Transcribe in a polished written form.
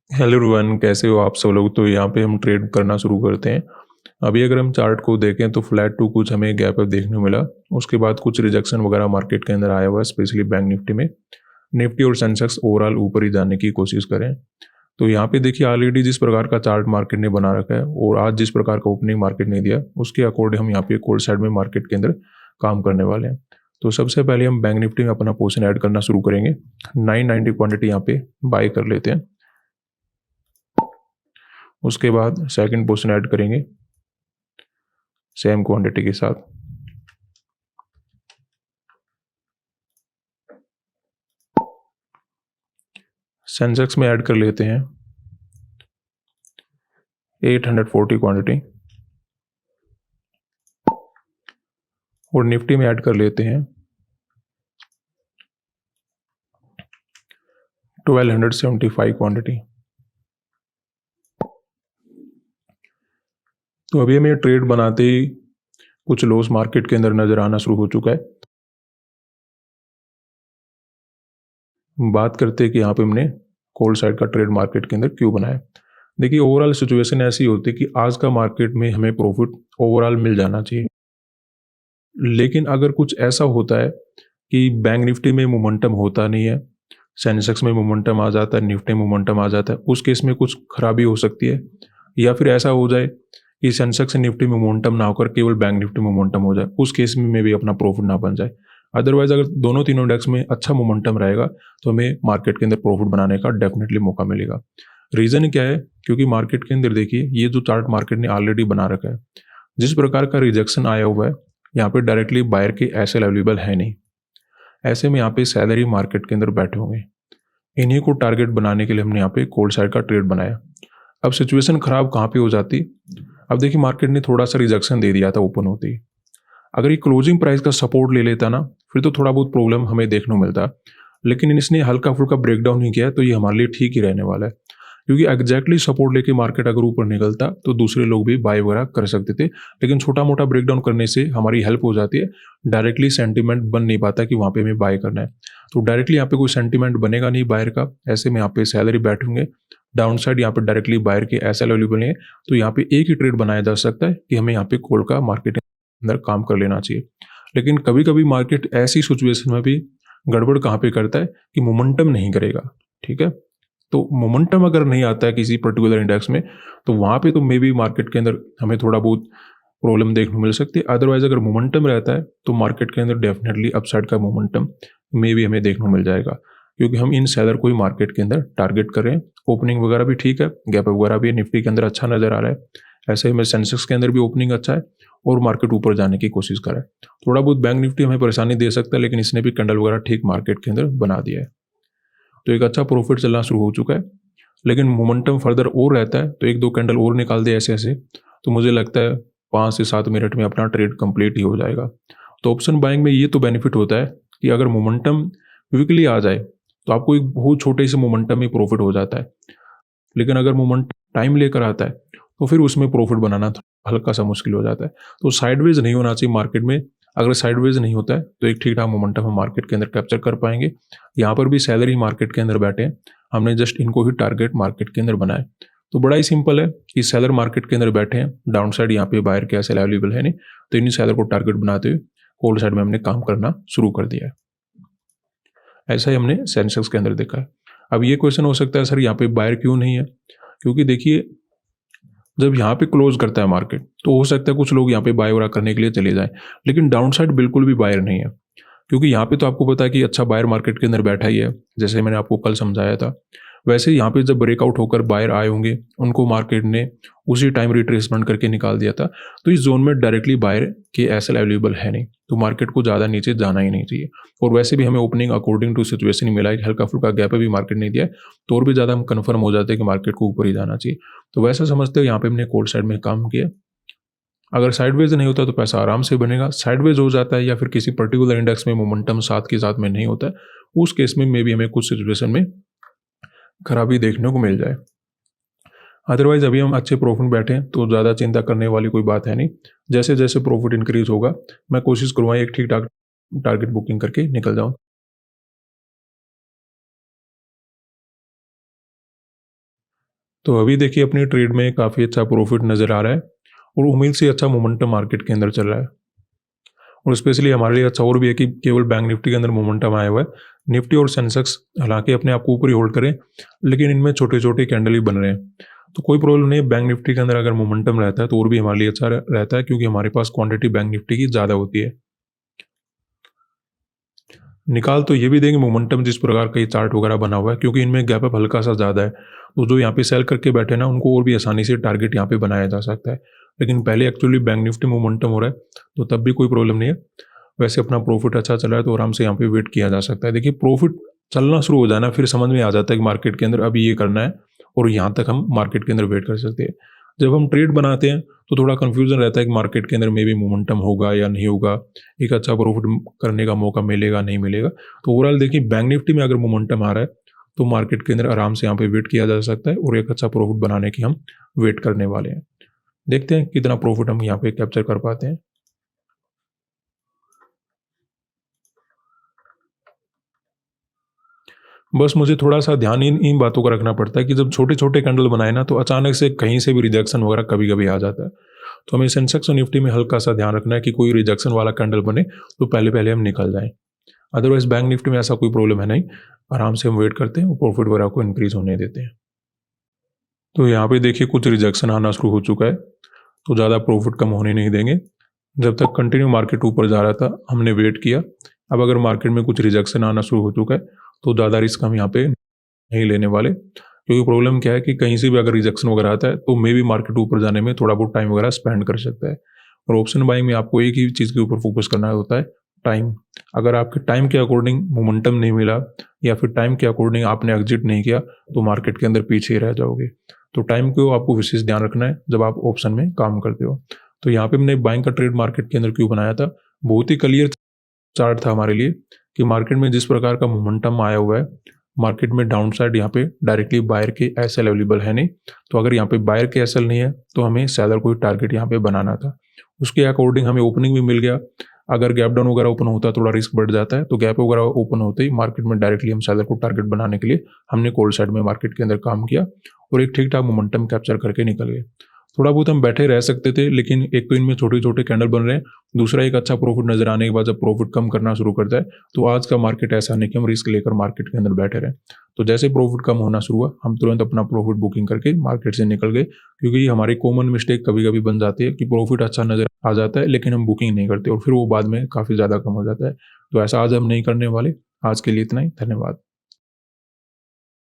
Hello everyone, कैसे हो आप सब लोग। तो यहाँ पे हम ट्रेड करना शुरू करते हैं। अभी अगर हम चार्ट को देखें तो फ्लैट टू कुछ हमें गैप अप देखने को मिला। उसके बाद कुछ रिजेक्शन वगैरह मार्केट के अंदर आया हुआ है, स्पेशली बैंक निफ्टी में। निफ्टी और सेंसेक्स ओवरऑल ऊपर ही जाने की कोशिश करें। तो यहाँ पे देखिए ऑलरेडी जिस प्रकार का चार्ट मार्केट ने बना रखा है और आज जिस प्रकार का ओपनिंग मार्केट ने दिया, उसके अकॉर्डिंग हम यहाँ पे कोल्ड साइड में मार्केट के अंदर काम करने वाले हैं। तो सबसे पहले हम बैंक निफ्टी में अपना पोजीशन ऐड करना शुरू करेंगे। 990 क्वांटिटी यहाँ पे बाय कर लेते हैं। उसके बाद सेकंड पोजीशन ऐड करेंगे सेम क्वांटिटी के साथ। सेंसेक्स में ऐड कर लेते हैं 840 क्वांटिटी और निफ्टी में ऐड कर लेते हैं 1275 क्वांटिटी। तो अभी हमें ट्रेड बनाते ही कुछ लॉस मार्केट के अंदर नजर आना शुरू हो चुका है। बात करते हैं कि यहाँ पे हमने कोल्ड साइड का ट्रेड मार्केट के अंदर क्यों बनाया। देखिए ओवरऑल सिचुएशन ऐसी होती है कि आज का मार्केट में हमें प्रॉफिट ओवरऑल मिल जाना चाहिए, लेकिन अगर कुछ ऐसा होता है कि बैंक निफ्टी में मोमेंटम होता नहीं है, सेंसेक्स में मोमेंटम आ जाता है, निफ्टी में मोमेंटम आ जाता है, उस केस में कुछ खराबी हो सकती है। या फिर ऐसा हो जाए कि सेंसेक्स निफ्टी में मोमेंटम ना होकर केवल बैंक निफ्टी में मोमेंटम हो जाए, उस केस में भी अपना प्रॉफिट ना बन जाए। अदरवाइज अगर दोनों तीनों इंडेक्स में अच्छा मोमेंटम रहेगा तो हमें मार्केट के अंदर प्रॉफिट बनाने का डेफिनेटली मौका मिलेगा। रीजन क्या है? क्योंकि मार्केट के अंदर देखिए ये जो चार्ट मार्केट ने ऑलरेडी बना रखा है, जिस प्रकार का रिजेक्शन आया हुआ है, यहाँ पे डायरेक्टली बायर के एसएल अवेलेबल है नहीं। ऐसे में यहाँ पे सैलरी मार्केट के अंदर बैठे होंगे। इन्हीं को टारगेट बनाने के लिए हमने यहाँ पे कोल्ड साइड का ट्रेड बनाया। अब सिचुएशन खराब कहाँ पे हो जाती? अब देखिए मार्केट ने थोड़ा सा रिजेक्शन दे दिया था ओपन होते ही। अगर ये क्लोजिंग प्राइस का सपोर्ट ले लेता ना, फिर तो थोड़ा बहुत प्रॉब्लम हमें देखने को मिलता, लेकिन इसने हल्का फुल्का ब्रेकडाउन ही किया, तो ये हमारे लिए ठीक ही रहने वाला है। क्योंकि एग्जैक्टली सपोर्ट लेके मार्केट अगर ऊपर निकलता तो दूसरे लोग भी बाय वगैरह कर सकते थे, लेकिन छोटा मोटा ब्रेकडाउन करने से हमारी हेल्प हो जाती है। डायरेक्टली सेंटीमेंट बन नहीं पाता कि वहाँ पे हमें बाय करना है, तो डायरेक्टली यहाँ पे कोई सेंटीमेंट बनेगा नहीं बायर का। ऐसे में यहाँ पे सैलरी बैठेंगे, डाउन साइड यहाँ पे डायरेक्टली बायर के एसएल अवेलेबल है, तो यहाँ पे एक ही ट्रेड बनाया जा सकता है कि हमें यहाँ पे कॉल का मार्केट अंदर काम कर लेना चाहिए। लेकिन कभी कभी मार्केट ऐसी सिचुएशन में भी गड़बड़ कहाँ पे करता है कि मोमेंटम नहीं करेगा। ठीक है, तो मोमेंटम अगर नहीं आता है किसी पर्टिकुलर इंडेक्स में, तो वहाँ पे तो मे बी मार्केट के अंदर हमें थोड़ा बहुत प्रॉब्लम देखने को मिल सकती है। अदरवाइज अगर मोमेंटम रहता है तो मार्केट के अंदर डेफिनेटली अपसाइड का मोमेंटम मे भी हमें देखने को मिल जाएगा, क्योंकि हम इन सेलर को ही मार्केट के अंदर टारगेट कर रहे हैं। ओपनिंग वगैरह भी ठीक है, गैप वगैरह भी निफ्टी के अंदर अच्छा नजर आ रहा है। ऐसे ही में सेंसेक्स के अंदर भी ओपनिंग अच्छा है और मार्केट ऊपर जाने की कोशिश कर रहा है। थोड़ा बहुत बैंक निफ्टी हमें परेशानी दे सकता है, लेकिन इसने भी कैंडल वगैरह ठीक मार्केट के अंदर बना दिया है, तो एक अच्छा प्रॉफिट चलना शुरू हो चुका है। लेकिन मोमेंटम फर्दर और रहता है तो एक दो कैंडल और निकाल दे ऐसे ऐसे, तो मुझे लगता है 5 से 7 मिनट में अपना ट्रेड कंप्लीट ही हो जाएगा। तो ऑप्शन बाइंग में ये तो बेनिफिट होता है कि अगर मोमेंटम वीकली आ जाए तो आपको एक बहुत छोटे से मोमेंटम में प्रॉफिट हो जाता है, लेकिन अगर मोमेंट टाइम लेकर आता है तो फिर उसमें प्रॉफिट बनाना हल्का सा मुश्किल हो जाता है। तो साइडवेज नहीं होना चाहिए मार्केट में। अगर साइडवेज नहीं होता है तो एक ठीक ठाक मोमेंटम हम मार्केट के अंदर कैप्चर कर पाएंगे। यहाँ पर भी सैलरी मार्केट के अंदर बैठे हैं, हमने जस्ट इनको ही टारगेट मार्केट के अंदर बनाया। तो बड़ा ही सिंपल है कि सेलर मार्केट के अंदर बैठे हैं, डाउन साइड यहाँ पे बायर के एसएल अवेलेबल है नहीं, तो इन्हीं सेलर को टारगेट बनाते हुए होल्ड साइड में हमने काम करना शुरू कर दिया है। ऐसा ही हमने सेंसेक्स के अंदर देखा है। अब ये क्वेश्चन हो सकता है सर यहाँ पे बायर क्यों नहीं है? क्योंकि देखिए जब यहाँ पे क्लोज करता है मार्केट तो हो सकता है कुछ लोग यहाँ पे बाय वगैरह करने के लिए चले जाएं, लेकिन डाउन साइड बिल्कुल भी बायर नहीं है। क्योंकि यहाँ पे तो आपको पता है कि अच्छा बायर मार्केट के अंदर बैठा ही है, जैसे मैंने आपको कल समझाया था। वैसे यहाँ पे जब ब्रेकआउट होकर बायर आए होंगे, उनको मार्केट ने उसी टाइम रिट्रेसमेंट करके निकाल दिया था, तो इस जोन में डायरेक्टली बायर के एसएल अवेलेबल है नहीं, तो मार्केट को ज़्यादा नीचे जाना ही नहीं चाहिए। और वैसे भी हमें ओपनिंग अकॉर्डिंग टू सिचुएशन ही मिला है, हल्का फुल्का गैप भी मार्केट नहीं दिया है, तो और भी ज़्यादा हम कन्फर्म हो जाते हैं कि मार्केट को ऊपर ही जाना चाहिए। तो वैसा समझते हो यहाँ पे हमने कोल्ड साइड में काम किया। अगर साइडवेज नहीं होता तो पैसा आराम से बनेगा, साइडवेज हो जाता है या फिर किसी पर्टिकुलर इंडेक्स में मोमेंटम साथ के साथ में नहीं होता है, उस केस में मे भी हमें कुछ सिचुएशन में खराबी देखने को मिल जाए। अदरवाइज अभी हम अच्छे प्रॉफिट बैठे हैं तो ज़्यादा चिंता करने वाली कोई बात है नहीं। जैसे जैसे प्रॉफिट इंक्रीज होगा मैं कोशिश करूँगा एक ठीक ठाक टारगेट बुकिंग करके निकल जाऊँ। तो अभी देखिए अपनी ट्रेड में काफ़ी अच्छा प्रॉफिट नज़र आ रहा है और उम्मीद से अच्छा मोमेंटम मार्केट के अंदर चल रहा है। और स्पेशली हमारे लिए अच्छा और भी है कि केवल बैंक निफ्टी के अंदर मोमेंटम आया हुआ है। निफ्टी और सेंसेक्स हालांकि अपने आप को ऊपर ही होल्ड करें, लेकिन इनमें छोटे छोटे कैंडल ही बन रहे हैं। तो कोई प्रॉब्लम नहीं है, बैंक निफ्टी के अंदर अगर मोमेंटम रहता है तो और भी हमारे लिए अच्छा रहता है, क्योंकि हमारे पास क्वांटिटी बैंक निफ्टी की ज़्यादा होती है। निकाल तो ये भी देंगे मोमेंटम जिस प्रकार का ये चार्ट वगैरह बना हुआ है, क्योंकि इनमें गैप अप हल्का सा ज़्यादा है। तो जो यहाँ पे सेल करके बैठे ना, उनको और भी आसानी से टारगेट यहाँ पे बनाया जा सकता है। लेकिन पहले एक्चुअली बैंक निफ्टी मोमेंटम हो रहा है, तो तब भी कोई प्रॉब्लम नहीं है। वैसे अपना प्रॉफिट अच्छा चल रहा है तो आराम से यहाँ पे वेट किया जा सकता है। देखिए प्रॉफिट चलना शुरू हो जाना, फिर समझ में आ जाता है कि मार्केट के अंदर अभी ये करना है और यहाँ तक हम मार्केट के अंदर वेट कर सकते हैं। जब हम ट्रेड बनाते हैं तो थोड़ा कन्फ्यूजन रहता है कि मार्केट के अंदर में भी मोमेंटम होगा या नहीं होगा, एक अच्छा प्रॉफिट करने का मौका मिलेगा नहीं मिलेगा। तो ओवरऑल देखिए बैंक निफ्टी में अगर मोमेंटम आ रहा है तो मार्केट के अंदर आराम से यहाँ पे वेट किया जा सकता है और एक अच्छा प्रॉफिट बनाने की हम वेट करने वाले हैं। देखते हैं कितना प्रॉफिट हम यहाँ पे कैप्चर कर पाते हैं। बस मुझे थोड़ा-सा ध्यान इन इन बातों का रखना पड़ता है कि जब छोटे-छोटे कैंडल बनाए ना, तो अचानक से कहीं से भी रिजेक्शन वगैरह कभी-कभी आ जाता है। तो हमें सेंसेक्स और निफ्टी में हल्का-सा ध्यान रखना है कि कोई रिजेक्शन वाला कैंडल बने, तो पहले-पहले हम निकल जाएँ। अदरवाइज़ बैंक निफ्टी में ऐसा कोई प्रॉब्लम है नहीं, आराम से हम वेट करते हैं और प्रॉफिट वगैरह को इंक्रीज़ होने देते हैं। तो यहाँ पे देखिए कुछ रिजेक्शन आना शुरू हो चुका है, तो ज़्यादा प्रॉफिट कम होने नहीं देंगे। जब तक कंटिन्यू मार्केट ऊपर जा रहा था, हमने वेट किया। अब अगर मार्केट में कुछ रिजेक्शन आना शुरू हो चुका है, तो ज़्यादा रिस्क हम यहाँ पे नहीं लेने वाले, क्योंकि प्रॉब्लम क्या है कि कहीं से भी अगर रिजेक्शन वगैरह आता है तो मे बी मार्केट ऊपर जाने में थोड़ा बहुत टाइम वगैरह स्पेंड कर सकता है। और ऑप्शन बाइंग में आपको एक ही चीज़ के ऊपर फोकस करना होता है, टाइम। अगर आपके टाइम के अकॉर्डिंग मोमेंटम नहीं मिला या फिर टाइम के अकॉर्डिंग आपने एग्जिट नहीं किया, तो मार्केट के अंदर पीछे ही रह जाओगे। तो टाइम को आपको विशेष ध्यान रखना है जब आप ऑप्शन में काम करते हो। तो यहाँ पे हमने बाइंग का ट्रेड मार्केट के अंदर क्यों बनाया था, बहुत ही क्लियर चार्ट था हमारे लिए कि मार्केट में जिस प्रकार का मोमेंटम आया हुआ है, मार्केट में डाउन साइड यहाँ पे डायरेक्टली बायर के एसएल अवेलेबल है नहीं। तो अगर यहाँ पे बायर के एसएल नहीं है तो हमें सेलर को टारगेट यहाँ पे बनाना था। उसके अकॉर्डिंग हमें ओपनिंग भी मिल गया। अगर गैप डाउन वगैरह ओपन होता है थोड़ा रिस्क बढ़ जाता है, तो गैप वगैरह ओपन होते ही मार्केट में डायरेक्टली हम सेलर को टारगेट बनाने के लिए हमने कॉल साइड में मार्केट के अंदर काम किया और एक ठीक ठाक मोमेंटम कैप्चर करके निकल गए। थोड़ा बहुत हम बैठे रह सकते थे, लेकिन एक तो इनमें छोटे छोटे कैंडल बन रहे हैं, दूसरा एक अच्छा प्रॉफिट नजर आने के बाद जब प्रॉफिट कम करना शुरू करता है, तो आज का मार्केट ऐसा नहीं कि हम रिस्क लेकर मार्केट के अंदर बैठे रहे। तो जैसे प्रॉफिट कम होना शुरू हुआ, हम तुरंत अपना प्रॉफिट बुकिंग करके मार्केट से निकल गए, क्योंकि ये हमारी कॉमन मिस्टेक कभी कभी बन जाती है कि प्रॉफिट अच्छा नजर आ जाता है लेकिन हम बुकिंग नहीं करते और फिर वो बाद में काफ़ी ज़्यादा कम हो जाता है। तो ऐसा आज हम नहीं करने वाले। आज के लिए इतना ही, धन्यवाद।